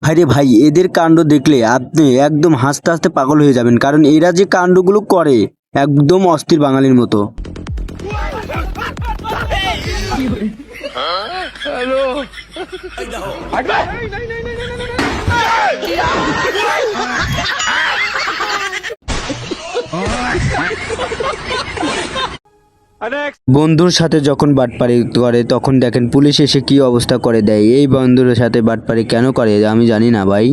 আরে ভাই, এদের কাণ্ড দেখলে আপনি একদম হাসতে হাসতে পাগল হয়ে যাবেন, কারণ এরা যে কাণ্ডগুলো করে একদম অস্থির বাঙালির মতো। বন্ধুর সাথে যখন বাটপারি করে তখন দেখেন পুলিশ এসে কি অবস্থা করে দেয়। এই বন্ধুর সাথে বাটপারি কেন করে আমি জানি না ভাই।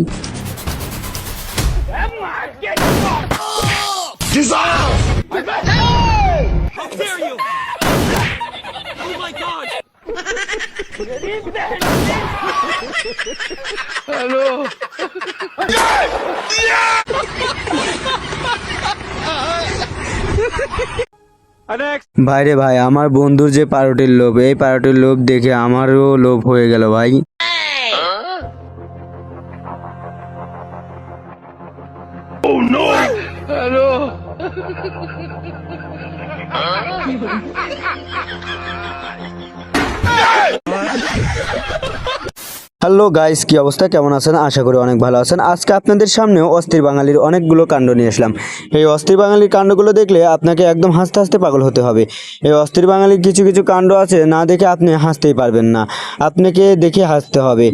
ভাইরে ভাই, আমার বন্ধুর যে পাউরুটির লোভ, এই পাউরুটির লোভ দেখে আমারও লোভ হয়ে গেল ভাই। হ্যালো গাইস, কি অবস্থা, কেমন আছেন? আশা করি অনেক ভালো আছেন। আজকে আপনাদের সামনেও অস্থির বাঙালির অনেকগুলো কাণ্ড নিয়ে আসলাম। এই অস্থির বাঙালির কাণ্ডগুলো দেখলে আপনাকে একদম হাসতে হাসতে পাগল হতে হবে। এই অস্থির বাঙালির কিছু কিছু কাণ্ড আছে, না দেখে আপনি হাসতেই পারবেন না, আপনাকে দেখে হাসতে হবে।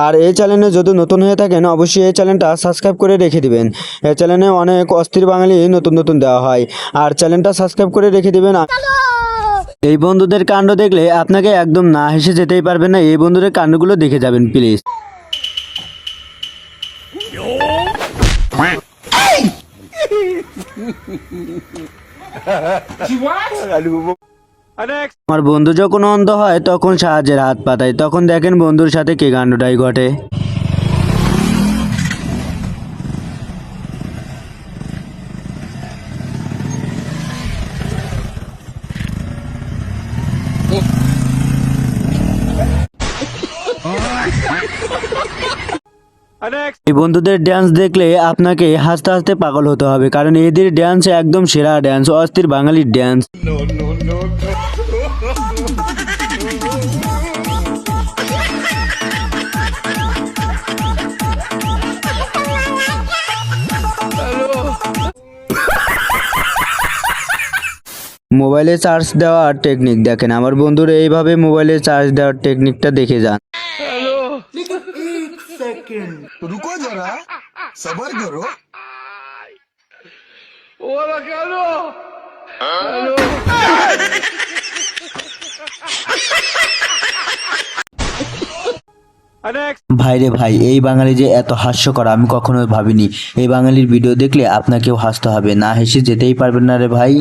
আর এই চ্যানেলে যদি নতুন হয়ে থাকেন অবশ্যই এই চ্যানেলটা সাবস্ক্রাইব করে রেখে দিবেন। এই চ্যানেলে অনেক অস্থির বাঙালি নতুন নতুন দেওয়া হয়, আর চ্যানেলটা সাবস্ক্রাইব করে রেখে দিবেন। এই বন্ধুদের কাণ্ড দেখলে আপনাকে একদম না হেসে যেতেই পারবেন না। এই বন্ধুদের কাণ্ডগুলো দেখে যাবেন প্লিজ। আমার বন্ধু যখন অন্ধ হয় তখন সাহায্যের হাত পাতায়, তখন দেখেন বন্ধুর সাথে কি কাণ্ডটাই ঘটে। এই বন্ধুদের ড্যান্স দেখলে আপনাকে হাসতে হাসতে পাগল হতে হবে, কারণ এদের ড্যান্স একদম সেরা ড্যান্স, অস্থির বাঙালির ড্যান্স। মোবাইলে চার্জ দেওয়ার টেকনিক দেখেন, আমার বন্ধুর এইভাবে মোবাইলে চার্জ দেওয়ার টেকনিকটা দেখে যান। रुको जरा सबर करो। ভাইরে ভাই, এই বাঙালি যে এত হাস্যকর আমি কখনো ভাবিনি। এই বাঙালির ভিডিও দেখলে আপনাকেও হাসতে হবে, না হেসে যেতেই পারবেন না রে ভাই।